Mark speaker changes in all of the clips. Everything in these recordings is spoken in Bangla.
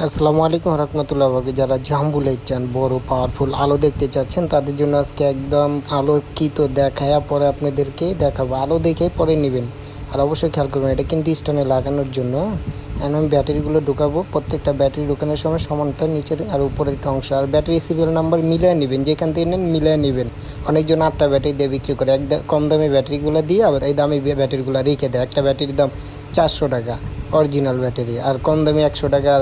Speaker 1: আসসালামু আলাইকুম রহমতুল্লাহ বরকাতুহু। যারা জাম্বু লাইট চান, বড় পাওয়ারফুল আলো দেখতে চাচ্ছেন, তাদের জন্য আজকে একদম আলোকিত দেখায়া পরে আপনাদেরকে দেখাবো। আলো দেখে পরে নেবেন। আর অবশ্যই খেয়াল করবেন, এটা কিন্তু স্ট্যান্ডে লাগানোর জন্য। এখন আমি ব্যাটারিগুলো ঢুকাবো। প্রত্যেকটা ব্যাটারি ঢুকানোর সময় সমানটা নিচের আর উপরের একটা অংশ, আর ব্যাটারি সিরিয়াল নাম্বার মিলিয়ে নেবেন, যেখান থেকে নেন মিলিয়ে নেবেন। অনেকজন 8টা ব্যাটারি দিয়ে বিক্রি করে, কম দামি ব্যাটারিগুলো দিয়ে আবার এই দামি ব্যাটারিগুলো রেখে দেয়। একটা ব্যাটারির দাম 400 টাকা অরিজিনাল ব্যাটারি, আর কম দামি 100 টাকা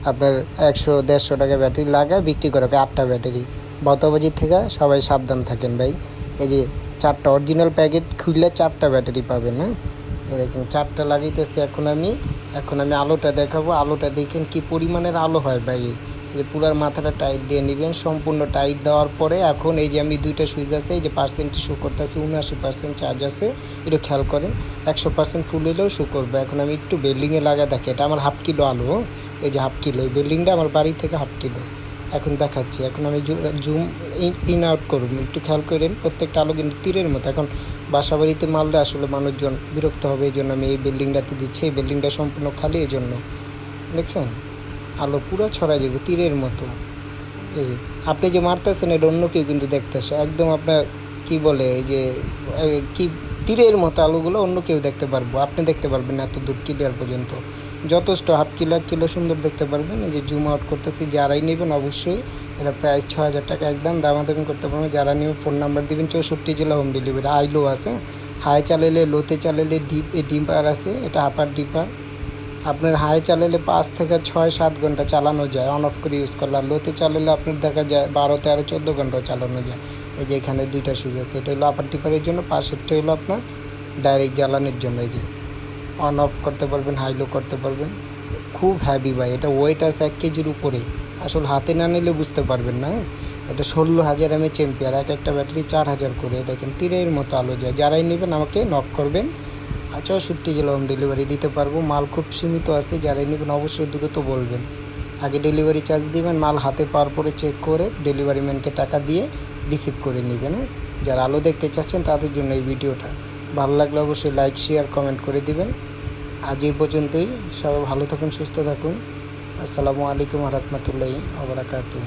Speaker 1: আপনার 100-150 টাকা ব্যাটারি লাগায় বিক্রি করে 8টা ব্যাটারি। বতবাজির থেকে সবাই সাবধান থাকেন ভাই। এই যে 4টা অরিজিনাল প্যাকেট খুললে 4টা ব্যাটারি পাবেন। হ্যাঁ, এই দেখুন 4টা লাগাইতেছি। এখন আমি আলোটা দেখাবো। আলোটা দেখেন কি পরিমাণের আলো হয় ভাই। এই যে পুরার মাথাটা টাইট দিয়ে নেবেন। সম্পূর্ণ টাইট দেওয়ার পরে এখন এই যে আমি 2টা সুইচ আছে, এই যে পার্সেন্টটি শো করতেছে 79% চার্জ আছে, একটু খেয়াল করেন। 100% ফুল হলেও শো করবে। এখন আমি একটু বিল্ডিংয়ে লাগা দেখি, এটা আমার হাফ কিলো আলো। এই যে হাফ কিলো, এই বিল্ডিংটা আমার বাড়ি থেকে হাফ কিলো। এখন দেখাচ্ছি। এখন আমি জুম ইন আউট করুন, একটু খেয়াল করেন। প্রত্যেকটা আলো কিন্তু তীরের মতো। এখন বাসা বাড়িতে মারলে আসলে মানুষজন বিরক্ত হবে, এই জন্য আমি এই বিল্ডিংটাতে দিচ্ছি। এই বিল্ডিংটা সম্পূর্ণ খালি, এই জন্য দেখছেন আলো পুরো ছড়া যাবে তীরের মতো। এই আপনি যে মারতেছেন, এটা অন্য কেউ কিন্তু দেখতেছে একদম আপনার কি বলে, এই যে কি তীরের মতো আলোগুলো অন্য কেউ দেখতে পারবো, আপনি দেখতে পারবেন না এত দূর ক্লিয়ার পর্যন্ত। যথেষ্ট হাফ কিলো 1 কিলো সুন্দর দেখতে পারবেন। এই যে জুম আউট করতেছি। যারাই নেবেন অবশ্যই এটা প্রাইস 6000 টাকা, একদম দামাদামি করতে পারবেন। যারা নেবেন ফোন নাম্বার দিবেন। 64 জেলা হোম ডেলিভারি। হাই লো আছে, হাই চালাইলে, লোতে চালাইলে ডিপার আছে, এটা আপার ডিপার। আপনার হাই চালালে 5 থেকে 6-7 ঘন্টা চালানো যায় অন অফ করে ইউজ করলে। আর লোতে চালালে আপনার দেখা যায় 12, 13, 14 ঘন্টাও চালানো যায়। এই যে এখানে 2টা সুইচ আছে, এটা হলো আপার টিপারের জন্য, পাশেরটা হলো আপনার ডাইরেক্ট জ্বালানোর জন্য। এই যে অন অফ করতে পারবেন, হাই লো করতে পারবেন। খুব হ্যাভি ভাই, এটা ওয়েট আছে 1 কেজির উপরে। আসলে হাতে না নিলে বুঝতে পারবেন না। এটা 16,000 mAh এম্পিয়ার, একটা ব্যাটারি 4000 করে। দেখেন তীরের মতো আলো যায়। যারাই নেবেন আমাকে নক করবেন। 64 জেলা হোম ডেলিভারি দিতে পারবো। মাল খুব সীমিত আছে, যারাই নেবেন অবশ্যই দ্রুত বলবেন। আগে ডেলিভারি চার্জ দিবেন, মাল হাতে পাওয়ার পরে চেক করে ডেলিভারি ম্যানকে টাকা দিয়ে রিসিভ করে নেবেন। যারা আলো দেখতে চাচ্ছেন তাদের জন্য এই ভিডিওটা। ভালো লাগলে অবশ্যই লাইক, শেয়ার, কমেন্ট করে দিবেন। আজ এই পর্যন্তই। সবাই ভালো থাকুন, সুস্থ থাকুন। আসসালামু আলাইকুম রহমতুল্লাহি ওয়া বারাকাতুহু।